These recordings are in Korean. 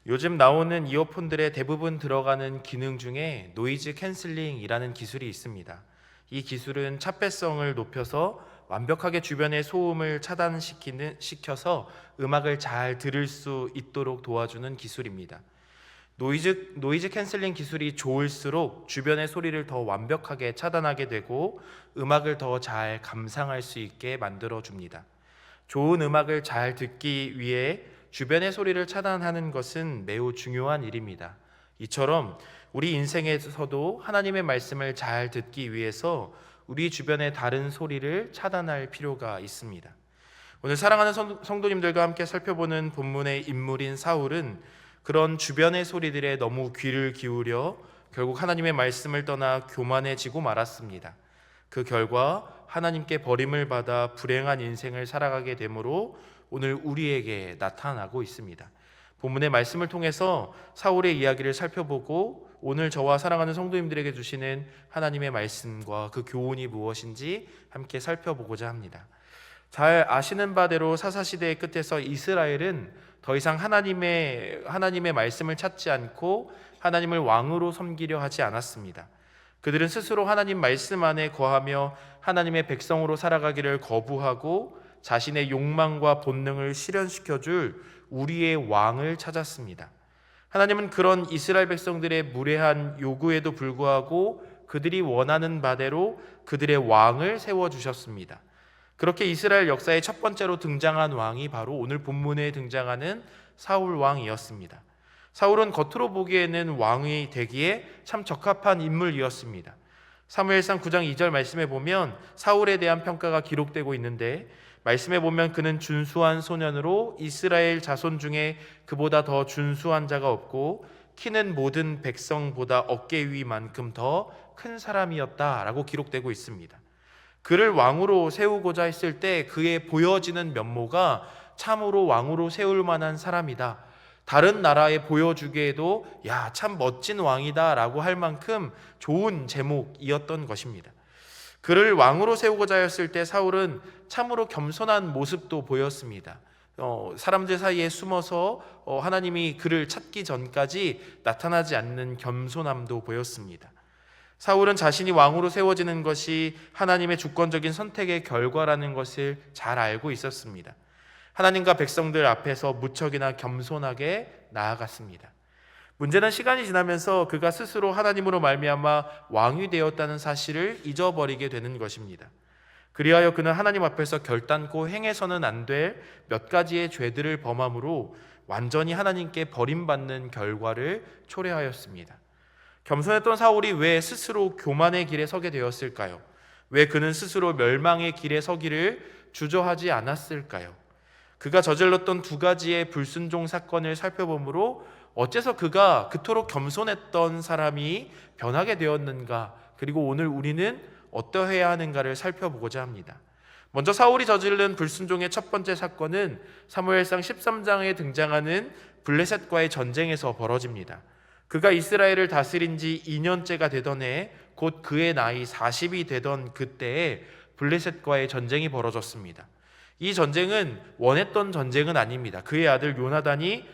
요즘 나오는 이어폰들의 대부분 들어가는 기능 중에 노이즈 캔슬링이라는 기술이 있습니다. 이 기술은 차폐성을 높여서 완벽하게 주변의 소음을 차단시켜서 음악을 잘 들을 수 있도록 도와주는 기술입니다. 노이즈 캔슬링 기술이 좋을수록 주변의 소리를 더 완벽하게 차단하게 되고 음악을 더 잘 감상할 수 있게 만들어 줍니다. 좋은 음악을 잘 듣기 위해 주변의 소리를 차단하는 것은 매우 중요한 일입니다. 이처럼 우리 인생에서도 하나님의 말씀을 잘 듣기 위해서 우리 주변의 다른 소리를 차단할 필요가 있습니다. 오늘 사랑하는 성도님들과 함께 살펴보는 본문의 인물인 사울은 그런 주변의 소리들에 너무 귀를 기울여 결국 하나님의 말씀을 떠나 교만해지고 말았습니다. 그 결과 하나님께 버림을 받아 불행한 인생을 살아가게 되므로 오늘 우리에게 나타나고 있습니다. 본문의 말씀을 통해서 사울의 이야기를 살펴보고 오늘 저와 사랑하는 성도님들에게 주시는 하나님의 말씀과 그 교훈이 무엇인지 함께 살펴보고자 합니다. 잘 아시는 바대로 사사시대의 끝에서 이스라엘은 더 이상 하나님의 말씀을 찾지 않고 하나님을 왕으로 섬기려 하지 않았습니다. 그들은 스스로 하나님 말씀 안에 거하며 하나님의 백성으로 살아가기를 거부하고 자신의 욕망과 본능을 실현시켜줄 우리의 왕을 찾았습니다. 하나님은 그런 이스라엘 백성들의 무례한 요구에도 불구하고 그들이 원하는 바대로 그들의 왕을 세워주셨습니다. 그렇게 이스라엘 역사의 첫 번째로 등장한 왕이 바로 오늘 본문에 등장하는 사울 왕이었습니다. 사울은 겉으로 보기에는 왕이 되기에 참 적합한 인물이었습니다. 사무엘상 9장 2절 말씀에 보면 사울에 대한 평가가 기록되고 있는데 말씀에 보면 그는 준수한 소년으로 이스라엘 자손 중에 그보다 더 준수한 자가 없고 키는 모든 백성보다 어깨 위만큼 더 큰 사람이었다라고 기록되고 있습니다. 그를 왕으로 세우고자 했을 때 그의 보여지는 면모가 참으로 왕으로 세울 만한 사람이다. 다른 나라에 보여주기에도 야, 참 멋진 왕이다 라고 할 만큼 좋은 제목이었던 것입니다. 그를 왕으로 세우고자 했을 때 사울은 참으로 겸손한 모습도 보였습니다. 사람들 사이에 숨어서 하나님이 그를 찾기 전까지 나타나지 않는 겸손함도 보였습니다. 사울은 자신이 왕으로 세워지는 것이 하나님의 주권적인 선택의 결과라는 것을 잘 알고 있었습니다. 하나님과 백성들 앞에서 무척이나 겸손하게 나아갔습니다. 문제는 시간이 지나면서 그가 스스로 하나님으로 말미암아 왕이 되었다는 사실을 잊어버리게 되는 것입니다. 그리하여 그는 하나님 앞에서 결단코 행해서는 안 될 몇 가지의 죄들을 범함으로 완전히 하나님께 버림받는 결과를 초래하였습니다. 겸손했던 사울이 왜 스스로 교만의 길에 서게 되었을까요? 왜 그는 스스로 멸망의 길에 서기를 주저하지 않았을까요? 그가 저질렀던 두 가지의 불순종 사건을 살펴보므로 어째서 그가 그토록 겸손했던 사람이 변하게 되었는가, 그리고 오늘 우리는 어떠해야 하는가를 살펴보고자 합니다. 먼저 사울이 저지른 불순종의 첫 번째 사건은 사무엘상 13장에 등장하는 블레셋과의 전쟁에서 벌어집니다. 그가 이스라엘을 다스린 지 2년째가 되던 해, 곧 그의 나이 40이 되던 그때에 블레셋과의 전쟁이 벌어졌습니다. 이 전쟁은 원했던 전쟁은 아닙니다. 그의 아들 요나단이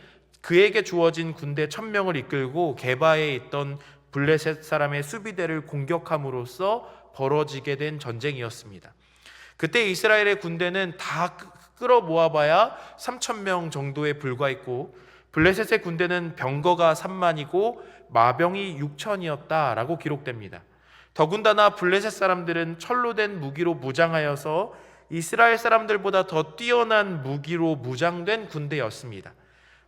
그에게 주어진 군대 1000명을 이끌고 게바에 있던 블레셋 사람의 수비대를 공격함으로써 벌어지게 된 전쟁이었습니다. 그때 이스라엘의 군대는 다 끌어 모아봐야 3000명 정도에 불과했고 블레셋의 군대는 병거가 3만이고 마병이 6000이었다라고 기록됩니다. 더군다나 블레셋 사람들은 철로 된 무기로 무장하여서 이스라엘 사람들보다 더 뛰어난 무기로 무장된 군대였습니다.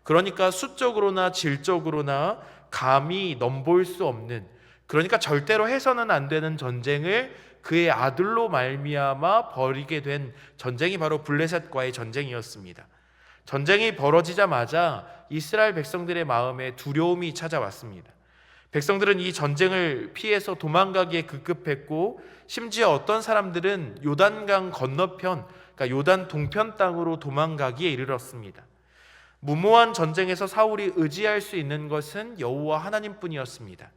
그러니까 수적으로나 질적으로나 감히 넘볼 수 없는, 그러니까 절대로 해서는 안 되는 전쟁을 그의 아들로 말미암아 벌이게 된 전쟁이 바로 블레셋과의 전쟁이었습니다. 전쟁이 벌어지자마자 이스라엘 백성들의 마음에 두려움이 찾아왔습니다. 백성들은 이 전쟁을 피해서 도망가기에 급급했고 심지어 어떤 사람들은 요단강 건너편, 그러니까 요단 동편 땅으로 도망가기에 이르렀습니다. 무모한 전쟁에서 사울이 의지할 수 있는 것은 여호와 하나님뿐이었습니다.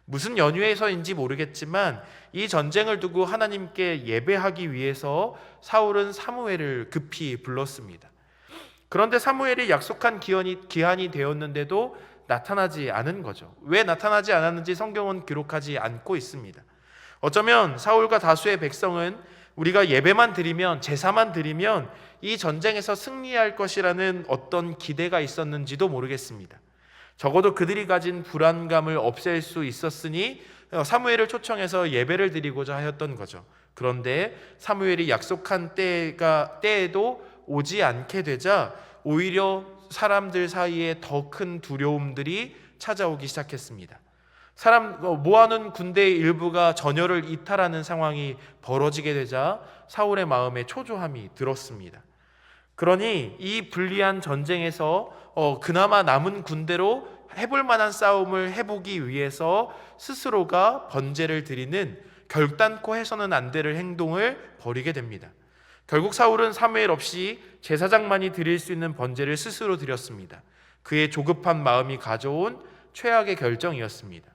무슨 연유에서인지 모르겠지만 이 전쟁을 두고 하나님께 예배하기 위해서 사울은 사무엘을 급히 불렀습니다. 그런데 사무엘이 약속한 기한이 되었는데도 나타나지 않은 거죠. 왜 나타나지 않았는지 성경은 기록하지 않고 있습니다. 어쩌면 사울과 다수의 백성은 우리가 예배만 드리면, 제사만 드리면 이 전쟁에서 승리할 것이라는 어떤 기대가 있었는지도 모르겠습니다. 적어도 그들이 가진 불안감을 없앨 수 있었으니 사무엘을 초청해서 예배를 드리고자 하였던 거죠. 그런데 사무엘이 약속한 때에도 오지 않게 되자 오히려 사람들 사이에 더 큰 두려움들이 찾아오기 시작했습니다. 모아놓은 군대의 일부가 전열을 이탈하는 상황이 벌어지게 되자 사울의 마음에 초조함이 들었습니다. 그러니 이 불리한 전쟁에서 그나마 남은 군대로 해볼 만한 싸움을 해보기 위해서 스스로가 번제를 드리는 결단코 해서는 안 될 행동을 벌이게 됩니다. 결국 사울은 사무엘 없이 제사장만이 드릴 수 있는 번제를 스스로 드렸습니다. 그의 조급한 마음이 가져온 최악의 결정이었습니다.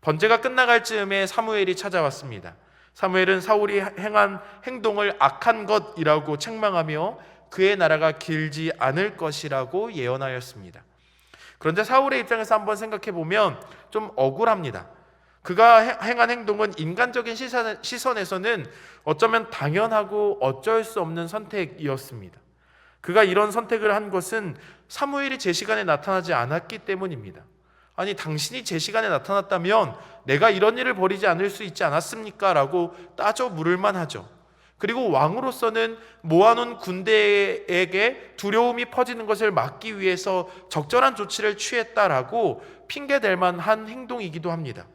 번제가 끝나갈 즈음에 사무엘이 찾아왔습니다. 사무엘은 사울이 행한 행동을 악한 것이라고 책망하며 그의 나라가 길지 않을 것이라고 예언하였습니다. 그런데 사울의 입장에서 한번 생각해 보면 좀 억울합니다. 그가 행한 행동은 인간적인 시선에서는 어쩌면 당연하고 어쩔 수 없는 선택이었습니다. 그가 이런 선택을 한 것은 사무엘이 제 시간에 나타나지 않았기 때문입니다. 아니, 당신이 제 시간에 나타났다면 내가 이런 일을 벌이지 않을 수 있지 않았습니까? 라고 따져 물을 만하죠. 그리고 왕으로서는 모아놓은 군대에게 두려움이 퍼지는 것을 막기 위해서 적절한 조치를 취했다라고 핑계댈 만한 행동이기도 합니다.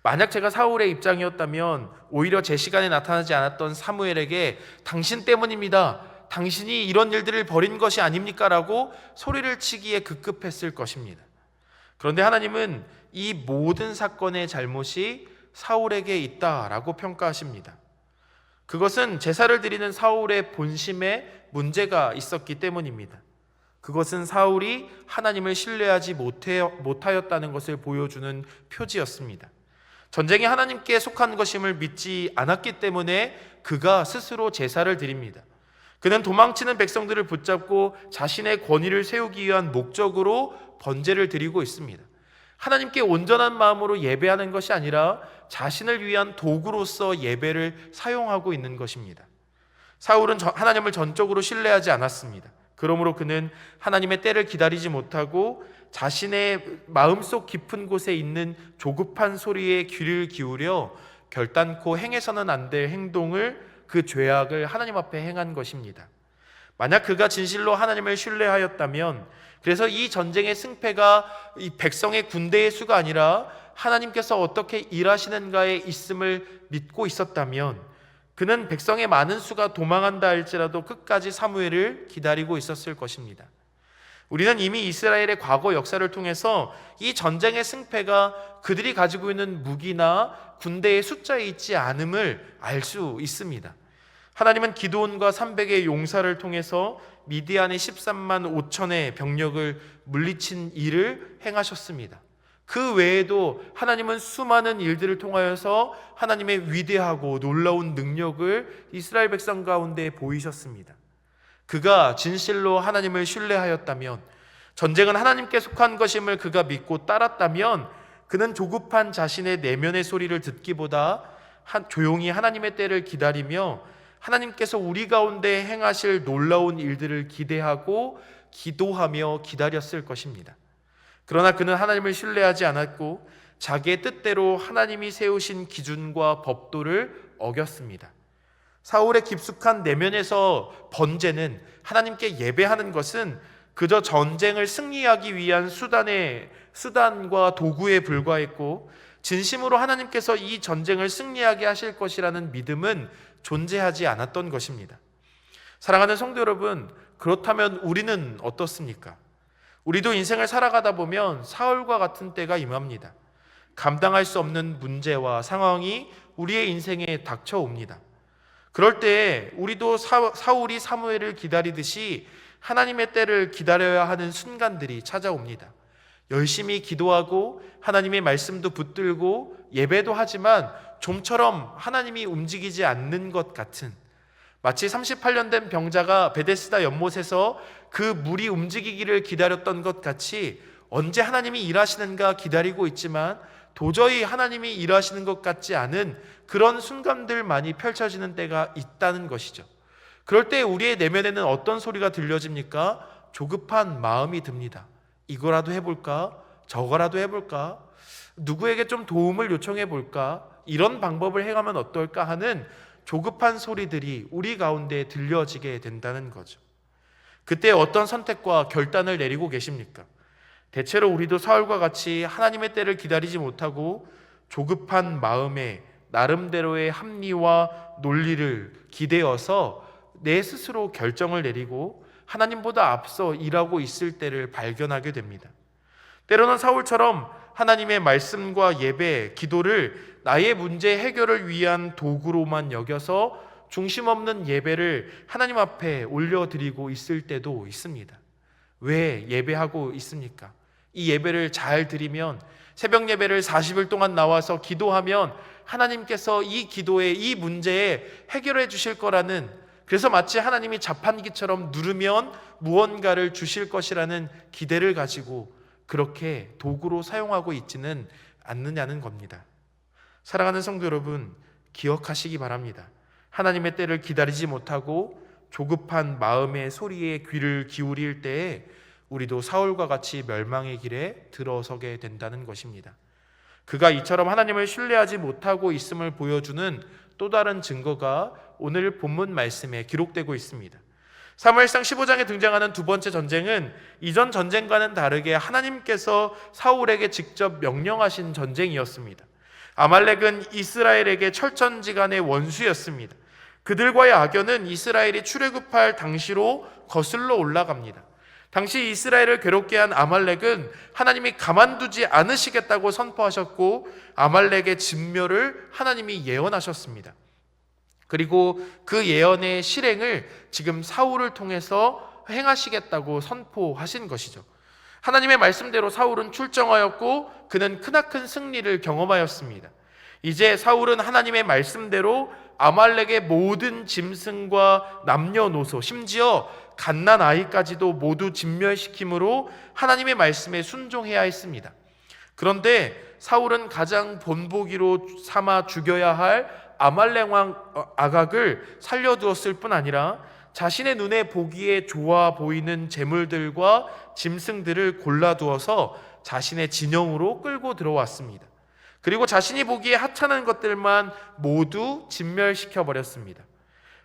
만약 제가 사울의 입장이었다면 오히려 제 시간에 나타나지 않았던 사무엘에게 당신 때문입니다, 당신이 이런 일들을 벌인 것이 아닙니까? 라고 소리를 치기에 급급했을 것입니다. 그런데 하나님은 이 모든 사건의 잘못이 사울에게 있다라고 평가하십니다. 그것은 제사를 드리는 사울의 본심에 문제가 있었기 때문입니다. 그것은 사울이 하나님을 신뢰하지 못하였다는 것을 보여주는 표지였습니다. 전쟁이 하나님께 속한 것임을 믿지 않았기 때문에 그가 스스로 제사를 드립니다. 그는 도망치는 백성들을 붙잡고 자신의 권위를 세우기 위한 목적으로 번제를 드리고 있습니다. 하나님께 온전한 마음으로 예배하는 것이 아니라 자신을 위한 도구로서 예배를 사용하고 있는 것입니다. 사울은 하나님을 전적으로 신뢰하지 않았습니다. 그러므로 그는 하나님의 때를 기다리지 못하고 자신의 마음속 깊은 곳에 있는 조급한 소리에 귀를 기울여 결단코 행해서는 안 될 행동을, 그 죄악을 하나님 앞에 행한 것입니다. 만약 그가 진실로 하나님을 신뢰하였다면, 그래서 이 전쟁의 승패가 이 백성의 군대의 수가 아니라 하나님께서 어떻게 일하시는가에 있음을 믿고 있었다면, 그는 백성의 많은 수가 도망한다 할지라도 끝까지 사무엘을 기다리고 있었을 것입니다. 우리는 이미 이스라엘의 과거 역사를 통해서 이 전쟁의 승패가 그들이 가지고 있는 무기나 군대의 숫자에 있지 않음을 알 수 있습니다. 하나님은 기드온과 300의 용사를 통해서 미디안의 13만 5천의 병력을 물리친 일을 행하셨습니다. 그 외에도 하나님은 수많은 일들을 통하여서 하나님의 위대하고 놀라운 능력을 이스라엘 백성 가운데 보이셨습니다. 그가 진실로 하나님을 신뢰하였다면, 전쟁은 하나님께 속한 것임을 그가 믿고 따랐다면, 그는 조급한 자신의 내면의 소리를 듣기보다 조용히 하나님의 때를 기다리며 하나님께서 우리 가운데 행하실 놀라운 일들을 기대하고 기도하며 기다렸을 것입니다. 그러나 그는 하나님을 신뢰하지 않았고 자기의 뜻대로 하나님이 세우신 기준과 법도를 어겼습니다. 사울의 깊숙한 내면에서 번제는, 하나님께 예배하는 것은 그저 전쟁을 승리하기 위한 수단과 도구에 불과했고, 진심으로 하나님께서 이 전쟁을 승리하게 하실 것이라는 믿음은 존재하지 않았던 것입니다. 사랑하는 성도 여러분, 그렇다면 우리는 어떻습니까? 우리도 인생을 살아가다 보면 사울과 같은 때가 임합니다. 감당할 수 없는 문제와 상황이 우리의 인생에 닥쳐옵니다. 그럴 때 우리도 사울이 사무엘을 기다리듯이 하나님의 때를 기다려야 하는 순간들이 찾아옵니다. 열심히 기도하고 하나님의 말씀도 붙들고 예배도 하지만 좀처럼 하나님이 움직이지 않는 것 같은, 마치 38년 된 병자가 베데스다 연못에서 그 물이 움직이기를 기다렸던 것 같이 언제 하나님이 일하시는가 기다리고 있지만 도저히 하나님이 일하시는 것 같지 않은 그런 순간들만이 펼쳐지는 때가 있다는 것이죠. 그럴 때 우리의 내면에는 어떤 소리가 들려집니까? 조급한 마음이 듭니다. 이거라도 해볼까? 저거라도 해볼까? 누구에게 좀 도움을 요청해 볼까? 이런 방법을 해가면 어떨까 하는 조급한 소리들이 우리 가운데 들려지게 된다는 거죠. 그때 어떤 선택과 결단을 내리고 계십니까? 대체로 우리도 사울과 같이 하나님의 때를 기다리지 못하고 조급한 마음에 나름대로의 합리와 논리를 기대어서 내 스스로 결정을 내리고 하나님보다 앞서 일하고 있을 때를 발견하게 됩니다. 때로는 사울처럼 하나님의 말씀과 예배, 기도를 나의 문제 해결을 위한 도구로만 여겨서 중심 없는 예배를 하나님 앞에 올려드리고 있을 때도 있습니다. 왜 예배하고 있습니까? 이 예배를 잘 드리면, 새벽 예배를 40일 동안 나와서 기도하면 하나님께서 이 기도에, 이 문제에 해결해 주실 거라는, 그래서 마치 하나님이 자판기처럼 누르면 무언가를 주실 것이라는 기대를 가지고 그렇게 도구로 사용하고 있지는 않느냐는 겁니다. 사랑하는 성도 여러분, 기억하시기 바랍니다. 하나님의 때를 기다리지 못하고 조급한 마음의 소리에 귀를 기울일 때에 우리도 사울과 같이 멸망의 길에 들어서게 된다는 것입니다. 그가 이처럼 하나님을 신뢰하지 못하고 있음을 보여주는 또 다른 증거가 오늘 본문 말씀에 기록되고 있습니다. 사무엘상 15장에 등장하는 두 번째 전쟁은 이전 전쟁과는 다르게 하나님께서 사울에게 직접 명령하신 전쟁이었습니다. 아말렉은 이스라엘에게 철천지간의 원수였습니다. 그들과의 악연은 이스라엘이 출애굽할 당시로 거슬러 올라갑니다. 당시 이스라엘을 괴롭게 한 아말렉은 하나님이 가만두지 않으시겠다고 선포하셨고 아말렉의 진멸을 하나님이 예언하셨습니다. 그리고 그 예언의 실행을 지금 사울을 통해서 행하시겠다고 선포하신 것이죠. 하나님의 말씀대로 사울은 출정하였고 그는 크나큰 승리를 경험하였습니다. 이제 사울은 하나님의 말씀대로 아말렉의 모든 짐승과 남녀노소, 심지어 갓난아이까지도 모두 진멸시킴으로 하나님의 말씀에 순종해야 했습니다. 그런데 사울은 가장 본보기로 삼아 죽여야 할 아말렉 왕 아각을 살려두었을 뿐 아니라 자신의 눈에 보기에 좋아 보이는 재물들과 짐승들을 골라두어서 자신의 진영으로 끌고 들어왔습니다. 그리고 자신이 보기에 하찮은 것들만 모두 진멸시켜버렸습니다.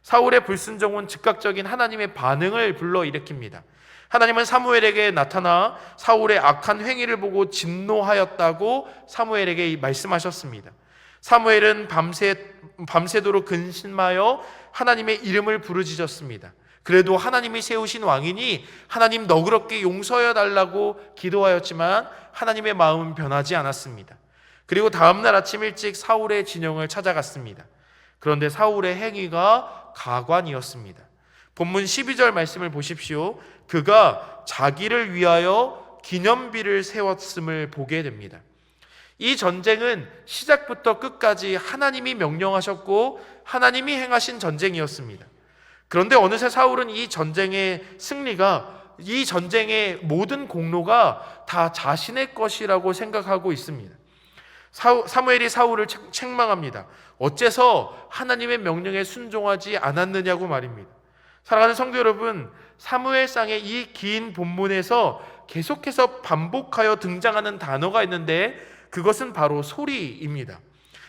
사울의 불순종은 즉각적인 하나님의 반응을 불러일으킵니다. 하나님은 사무엘에게 나타나 사울의 악한 행위를 보고 진노하였다고 사무엘에게 말씀하셨습니다. 사무엘은 밤새도록 근심하여 하나님의 이름을 부르짖었습니다. 그래도 하나님이 세우신 왕이니 하나님 너그럽게 용서해 달라고 기도하였지만 하나님의 마음은 변하지 않았습니다. 그리고 다음날 아침 일찍 사울의 진영을 찾아갔습니다. 그런데 사울의 행위가 가관이었습니다. 본문 12절 말씀을 보십시오. 그가 자기를 위하여 기념비를 세웠음을 보게 됩니다. 이 전쟁은 시작부터 끝까지 하나님이 명령하셨고 하나님이 행하신 전쟁이었습니다. 그런데 어느새 사울은 이 전쟁의 승리가, 이 전쟁의 모든 공로가 다 자신의 것이라고 생각하고 있습니다. 사무엘이 사울을 책망합니다. 어째서 하나님의 명령에 순종하지 않았느냐고 말입니다. 사랑하는 성도 여러분, 사무엘상의 이 긴 본문에서 계속해서 반복하여 등장하는 단어가 있는데 그것은 바로 소리입니다.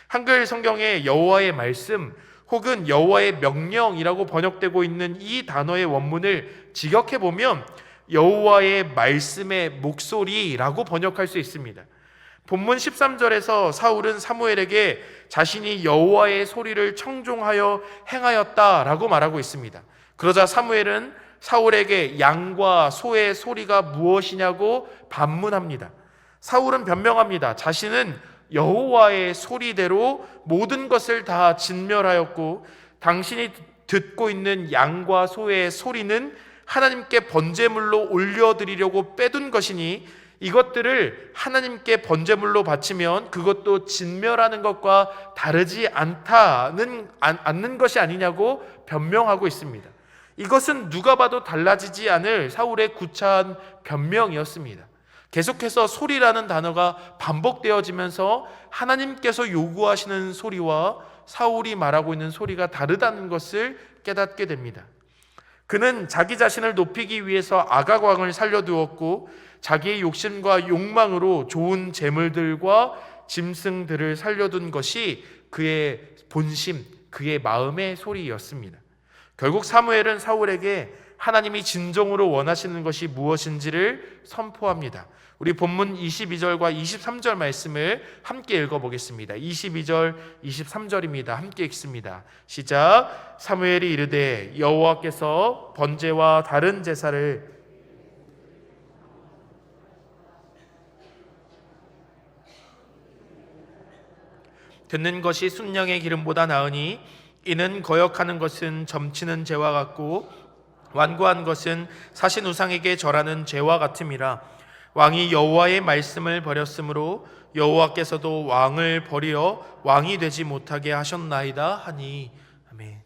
한글 성경에 여호와의 말씀 혹은 여호와의 명령이라고 번역되고 있는 이 단어의 원문을 직역해 보면 여호와의 말씀의 목소리라고 번역할 수 있습니다. 본문 13절에서 사울은 사무엘에게 자신이 여호와의 소리를 청종하여 행하였다라고 말하고 있습니다. 그러자 사무엘은 사울에게 양과 소의 소리가 무엇이냐고 반문합니다. 사울은 변명합니다. 자신은 여호와의 소리대로 모든 것을 다 진멸하였고 당신이 듣고 있는 양과 소의 소리는 하나님께 번제물로 올려드리려고 빼둔 것이니 이것들을 하나님께 번제물로 바치면 그것도 진멸하는 것과 다르지 않는 것이 아니냐고 변명하고 있습니다. 이것은 누가 봐도 달라지지 않을 사울의 구차한 변명이었습니다. 계속해서 소리라는 단어가 반복되어지면서 하나님께서 요구하시는 소리와 사울이 말하고 있는 소리가 다르다는 것을 깨닫게 됩니다. 그는 자기 자신을 높이기 위해서 아가광을 살려두었고 자기의 욕심과 욕망으로 좋은 재물들과 짐승들을 살려둔 것이 그의 본심, 그의 마음의 소리였습니다. 결국 사무엘은 사울에게 하나님이 진정으로 원하시는 것이 무엇인지를 선포합니다. 우리 본문 22절과 23절 말씀을 함께 읽어보겠습니다. 22절, 23절입니다. 함께 읽습니다. 시작. 사무엘이 이르되 여호와께서 번제와 다른 제사를 듣는 것이 순양의 기름보다 나으니 이는 거역하는 것은 점치는 죄와 같고 완고한 것은 사신 우상에게 절하는 죄와 같음이라. 왕이 여호와의 말씀을 버렸으므로 여호와께서도 왕을 버리어 왕이 되지 못하게 하셨나이다 하니. 아멘.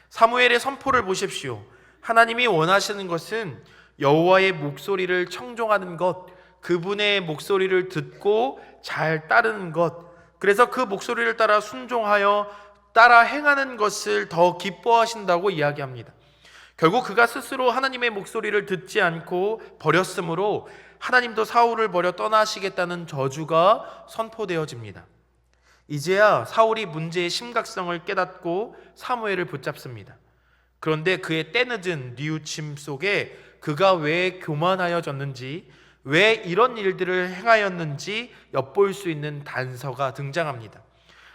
사무엘의 선포를 보십시오. 하나님이 원하시는 것은 여호와의 목소리를 청종하는 것, 그분의 목소리를 듣고 잘 따르는 것, 그래서 그 목소리를 따라 순종하여 따라 행하는 것을 더 기뻐하신다고 이야기합니다. 결국 그가 스스로 하나님의 목소리를 듣지 않고 버렸으므로 하나님도 사울을 버려 떠나시겠다는 저주가 선포되어집니다. 이제야 사울이 문제의 심각성을 깨닫고 사무엘을 붙잡습니다. 그런데 그의 때늦은 뉘우침 속에 그가 왜 교만하여졌는지, 왜 이런 일들을 행하였는지 엿볼 수 있는 단서가 등장합니다.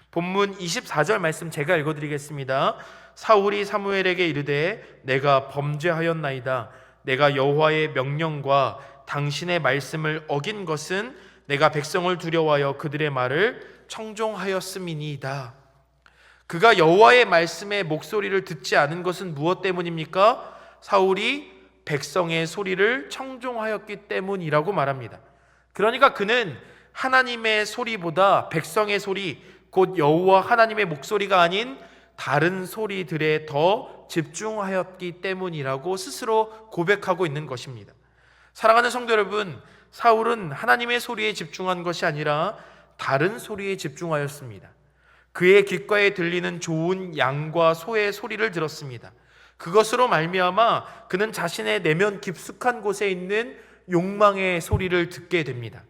본문 24절 말씀 제가 읽어드리겠습니다. 사울이 사무엘에게 이르되 내가 범죄하였나이다. 내가 여호와의 명령과 당신의 말씀을 어긴 것은 내가 백성을 두려워하여 그들의 말을 청종하였음이니이다. 그가 여호와의 말씀의 목소리를 듣지 않은 것은 무엇 때문입니까? 사울이 백성의 소리를 청종하였기 때문이라고 말합니다. 그러니까 그는 하나님의 소리보다 백성의 소리, 곧 여호와 하나님의 목소리가 아닌 다른 소리들에 더 집중하였기 때문이라고 스스로 고백하고 있는 것입니다. 사랑하는 성도 여러분, 사울은 하나님의 소리에 집중한 것이 아니라 다른 소리에 집중하였습니다. 그의 귓가에 들리는 좋은 양과 소의 소리를 들었습니다. 그것으로 말미암아 그는 자신의 내면 깊숙한 곳에 있는 욕망의 소리를 듣게 됩니다.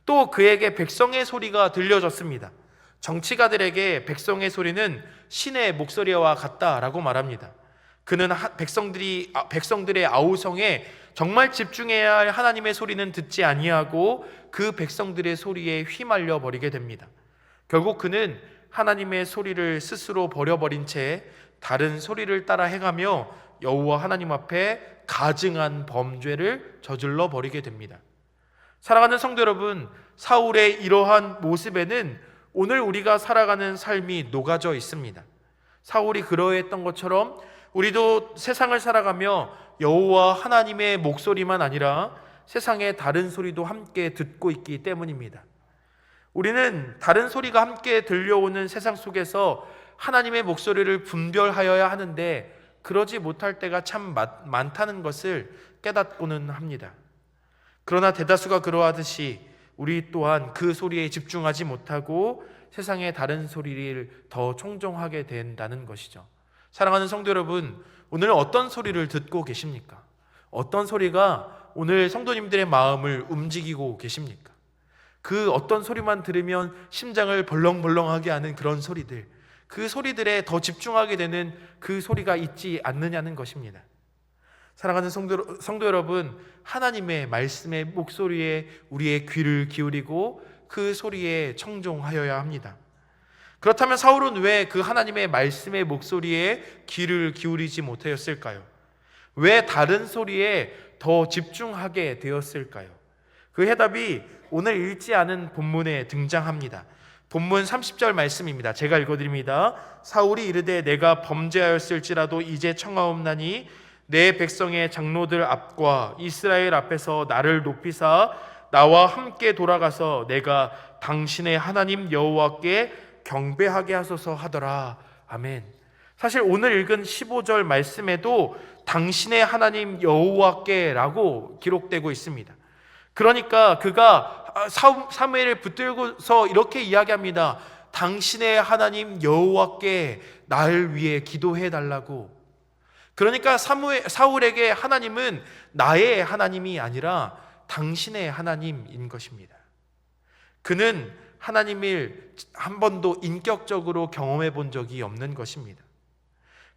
또 그에게 백성의 소리가 들려졌습니다. 정치가들에게 백성의 소리는 신의 목소리와 같다라고 말합니다. 그는 백성들의 아우성에 정말 집중해야 할 하나님의 소리는 듣지 아니하고 그 백성들의 소리에 휘말려 버리게 됩니다. 결국 그는 하나님의 소리를 스스로 버려버린 채 다른 소리를 따라 행하며 여호와 하나님 앞에 가증한 범죄를 저질러 버리게 됩니다. 사랑하는 성도 여러분, 사울의 이러한 모습에는 오늘 우리가 살아가는 삶이 녹아져 있습니다. 사울이 그러했던 것처럼 우리도 세상을 살아가며 여호와 하나님의 목소리만 아니라 세상의 다른 소리도 함께 듣고 있기 때문입니다. 우리는 다른 소리가 함께 들려오는 세상 속에서 하나님의 목소리를 분별하여야 하는데 그러지 못할 때가 참 많다는 것을 깨닫고는 합니다. 그러나 대다수가 그러하듯이 우리 또한 그 소리에 집중하지 못하고 세상의 다른 소리를 더 청종하게 된다는 것이죠. 사랑하는 성도 여러분, 오늘 어떤 소리를 듣고 계십니까? 어떤 소리가 오늘 성도님들의 마음을 움직이고 계십니까? 그 어떤 소리만 들으면 심장을 벌렁벌렁하게 하는 그런 소리들, 그 소리들에 더 집중하게 되는 그 소리가 있지 않느냐는 것입니다. 사랑하는 성도 여러분, 하나님의 말씀의 목소리에 우리의 귀를 기울이고 그 소리에 청종하여야 합니다. 그렇다면 사울은 왜 그 하나님의 말씀의 목소리에 귀를 기울이지 못하였을까요? 왜 다른 소리에 더 집중하게 되었을까요? 그 해답이 오늘 읽지 않은 본문에 등장합니다. 본문 30절 말씀입니다. 제가 읽어드립니다. 사울이 이르되 내가 범죄하였을지라도 이제 청하옵나니 내 백성의 장로들 앞과 이스라엘 앞에서 나를 높이사 나와 함께 돌아가서 내가 당신의 하나님 여호와께 경배하게 하소서 하더라. 아멘. 사실 오늘 읽은 15절 말씀에도 당신의 하나님 여호와께 라고 기록되고 있습니다. 그러니까 그가 사무엘을 붙들고서 이렇게 이야기합니다. 당신의 하나님 여호와께 나를 위해 기도해 달라고. 그러니까 사울에게 하나님은 나의 하나님이 아니라 당신의 하나님인 것입니다. 그는 하나님을 한 번도 인격적으로 경험해 본 적이 없는 것입니다.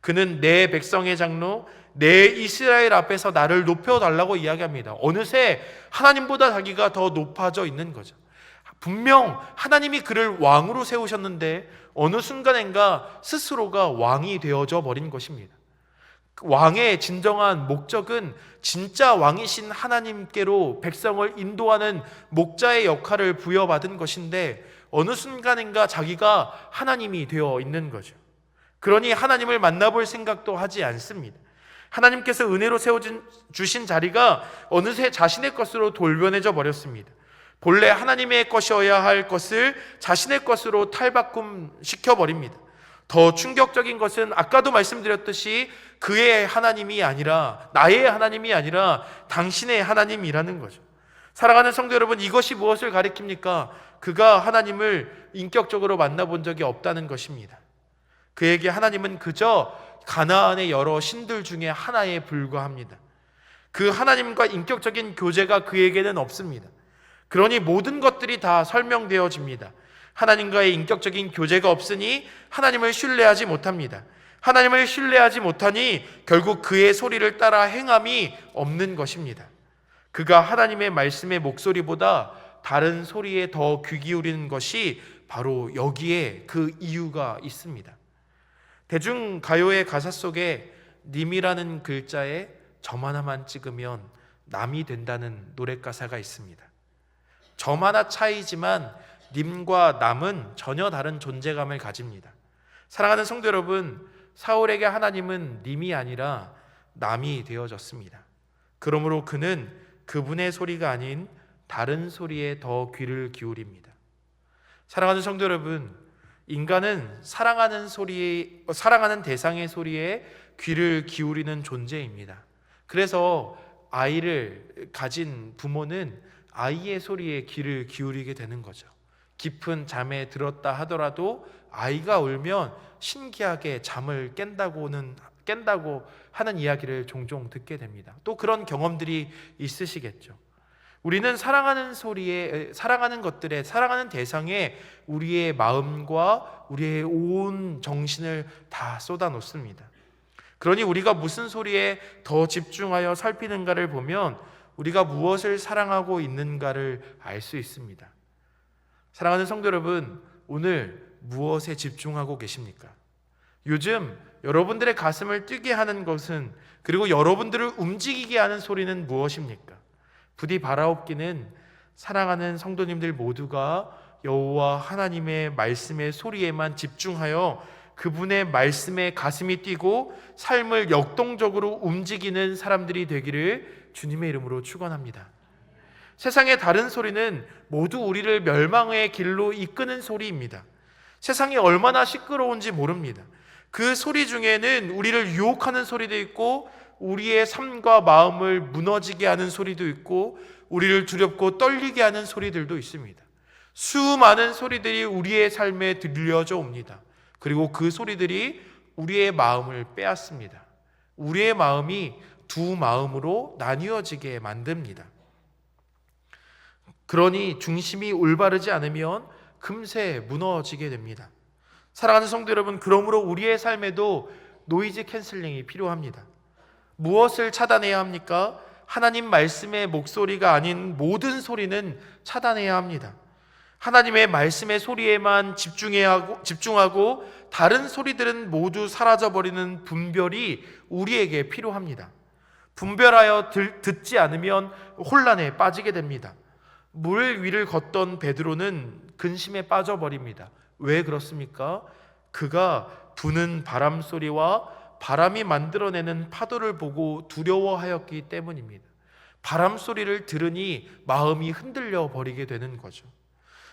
그는 내 백성의 장로, 내 이스라엘 앞에서 나를 높여달라고 이야기합니다. 어느새 하나님보다 자기가 더 높아져 있는 거죠. 분명 하나님이 그를 왕으로 세우셨는데 어느 순간인가 스스로가 왕이 되어져 버린 것입니다. 왕의 진정한 목적은 진짜 왕이신 하나님께로 백성을 인도하는 목자의 역할을 부여받은 것인데 어느 순간인가 자기가 하나님이 되어 있는 거죠. 그러니 하나님을 만나볼 생각도 하지 않습니다. 하나님께서 은혜로 세워주신 자리가 어느새 자신의 것으로 돌변해져 버렸습니다. 본래 하나님의 것이어야 할 것을 자신의 것으로 탈바꿈시켜버립니다. 더 충격적인 것은 아까도 말씀드렸듯이 그의 하나님이 아니라, 나의 하나님이 아니라 당신의 하나님이라는 거죠. 사랑하는 성도 여러분, 이것이 무엇을 가리킵니까? 그가 하나님을 인격적으로 만나본 적이 없다는 것입니다. 그에게 하나님은 그저 가나안의 여러 신들 중에 하나에 불과합니다. 그 하나님과 인격적인 교제가 그에게는 없습니다. 그러니 모든 것들이 다 설명되어집니다. 하나님과의 인격적인 교제가 없으니 하나님을 신뢰하지 못합니다. 하나님을 신뢰하지 못하니 결국 그의 소리를 따라 행함이 없는 것입니다. 그가 하나님의 말씀의 목소리보다 다른 소리에 더 귀 기울이는 것이 바로 여기에 그 이유가 있습니다. 대중가요의 가사 속에 님이라는 글자에 점 하나만 찍으면 남이 된다는 노래 가사가 있습니다. 점 하나 차이지만 님과 남은 전혀 다른 존재감을 가집니다. 사랑하는 성도 여러분, 사울에게 하나님은 님이 아니라 남이 되어졌습니다. 그러므로 그는 그분의 소리가 아닌 다른 소리에 더 귀를 기울입니다. 사랑하는 성도 여러분, 인간은 사랑하는 대상의 소리에 귀를 기울이는 존재입니다. 그래서 아이를 가진 부모는 아이의 소리에 귀를 기울이게 되는 거죠. 깊은 잠에 들었다 하더라도 아이가 울면 신기하게 잠을 깬다고 하는 이야기를 종종 듣게 됩니다. 또 그런 경험들이 있으시겠죠. 우리는 사랑하는 것들에, 사랑하는 대상에 우리의 마음과 우리의 온 정신을 다 쏟아 놓습니다. 그러니 우리가 무슨 소리에 더 집중하여 살피는가를 보면 우리가 무엇을 사랑하고 있는가를 알 수 있습니다. 사랑하는 성도 여러분, 오늘 무엇에 집중하고 계십니까? 요즘 여러분들의 가슴을 뛰게 하는 것은, 그리고 여러분들을 움직이게 하는 소리는 무엇입니까? 부디 바라옵기는 사랑하는 성도님들 모두가 여호와 하나님의 말씀의 소리에만 집중하여 그분의 말씀에 가슴이 뛰고 삶을 역동적으로 움직이는 사람들이 되기를 주님의 이름으로 축원합니다. 세상의 다른 소리는 모두 우리를 멸망의 길로 이끄는 소리입니다. 세상이 얼마나 시끄러운지 모릅니다. 그 소리 중에는 우리를 유혹하는 소리도 있고 우리의 삶과 마음을 무너지게 하는 소리도 있고 우리를 두렵고 떨리게 하는 소리들도 있습니다. 수많은 소리들이 우리의 삶에 들려져 옵니다. 그리고 그 소리들이 우리의 마음을 빼앗습니다. 우리의 마음이 두 마음으로 나뉘어지게 만듭니다. 그러니 중심이 올바르지 않으면 금세 무너지게 됩니다. 사랑하는 성도 여러분, 그러므로 우리의 삶에도 노이즈 캔슬링이 필요합니다. 무엇을 차단해야 합니까? 하나님 말씀의 목소리가 아닌 모든 소리는 차단해야 합니다. 하나님의 말씀의 소리에만 집중하고 다른 소리들은 모두 사라져버리는 분별이 우리에게 필요합니다. 분별하여 듣지 않으면 혼란에 빠지게 됩니다. 물 위를 걷던 베드로는 근심에 빠져버립니다. 왜 그렇습니까? 그가 부는 바람 소리와 바람이 만들어내는 파도를 보고 두려워하였기 때문입니다. 바람 소리를 들으니 마음이 흔들려 버리게 되는 거죠.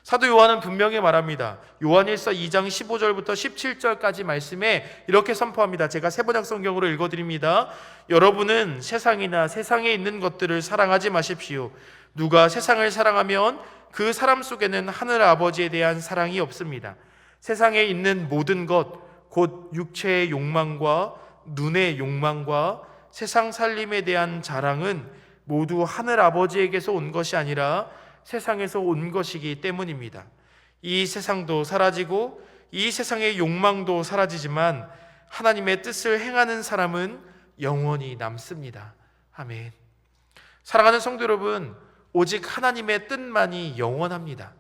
사도 요한은 분명히 말합니다. 요한일서 2장 15절부터 17절까지 말씀에 이렇게 선포합니다. 제가 세번역 성경으로 읽어드립니다. 여러분은 세상이나 세상에 있는 것들을 사랑하지 마십시오. 누가 세상을 사랑하면 그 사람 속에는 하늘 아버지에 대한 사랑이 없습니다. 세상에 있는 모든 것, 곧 육체의 욕망과 눈의 욕망과 세상 살림에 대한 자랑은 모두 하늘 아버지에게서 온 것이 아니라 세상에서 온 것이기 때문입니다. 이 세상도 사라지고 이 세상의 욕망도 사라지지만 하나님의 뜻을 행하는 사람은 영원히 남습니다. 아멘. 사랑하는 성도 여러분, 오직 하나님의 뜻만이 영원합니다.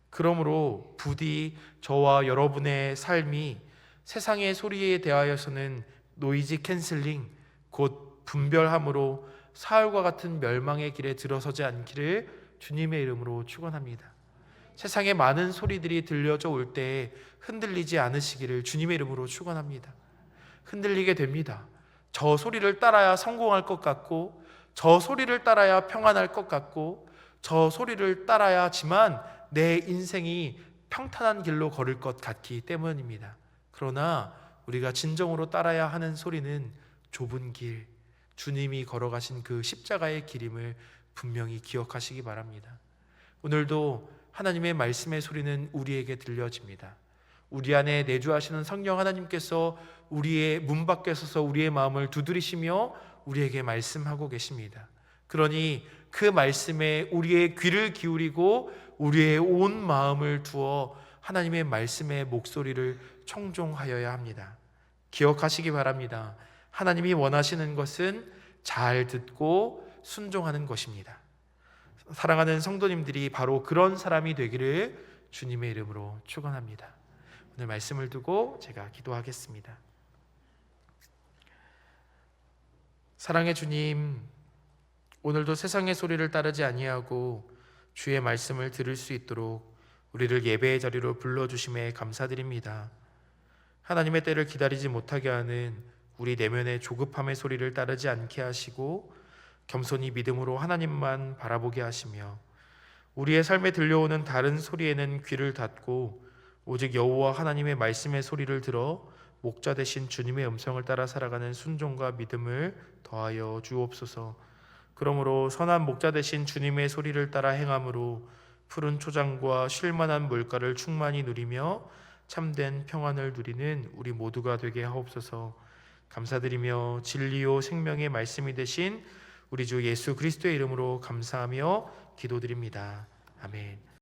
그러므로 부디 저와 여러분의 삶이 세상의 소리에 대하여서는 노이즈 캔슬링, 곧 분별함으로 사울과 같은 멸망의 길에 들어서지 않기를 주님의 이름으로 축원합니다. 세상에 많은 소리들이 들려져 올 때 흔들리지 않으시기를 주님의 이름으로 축원합니다. 흔들리게 됩니다. 저 소리를 따라야 성공할 것 같고, 저 소리를 따라야 평안할 것 같고, 저 소리를 따라야지만 내 인생이 평탄한 길로 걸을 것 같기 때문입니다. 그러나 우리가 진정으로 따라야 하는 소리는 좁은 길, 주님이 걸어가신 그 십자가의 길임을 분명히 기억하시기 바랍니다. 오늘도 하나님의 말씀의 소리는 우리에게 들려집니다. 우리 안에 내주하시는 성령 하나님께서 우리의 문 밖에 서서 우리의 마음을 두드리시며 우리에게 말씀하고 계십니다. 그러니 그 말씀에 우리의 귀를 기울이고 우리의 온 마음을 두어 하나님의 말씀의 목소리를 청종하여야 합니다. 기억하시기 바랍니다. 하나님이 원하시는 것은 잘 듣고 순종하는 것입니다. 사랑하는 성도님들이 바로 그런 사람이 되기를 주님의 이름으로 축원합니다. 오늘 말씀을 두고 제가 기도하겠습니다. 사랑의 주님, 오늘도 세상의 소리를 따르지 아니하고 주의 말씀을 들을 수 있도록 우리를 예배의 자리로 불러주심에 감사드립니다. 하나님의 때를 기다리지 못하게 하는 우리 내면의 조급함의 소리를 따르지 않게 하시고 겸손히 믿음으로 하나님만 바라보게 하시며 우리의 삶에 들려오는 다른 소리에는 귀를 닫고 오직 여호와 하나님의 말씀의 소리를 들어 목자 되신 주님의 음성을 따라 살아가는 순종과 믿음을 더하여 주옵소서. 그러므로 선한 목자 되신 주님의 소리를 따라 행함으로 푸른 초장과 쉴만한 물가를 충만히 누리며 참된 평안을 누리는 우리 모두가 되게 하옵소서. 감사드리며 진리요 생명의 말씀이 되신 우리 주 예수 그리스도의 이름으로 감사하며 기도드립니다. 아멘.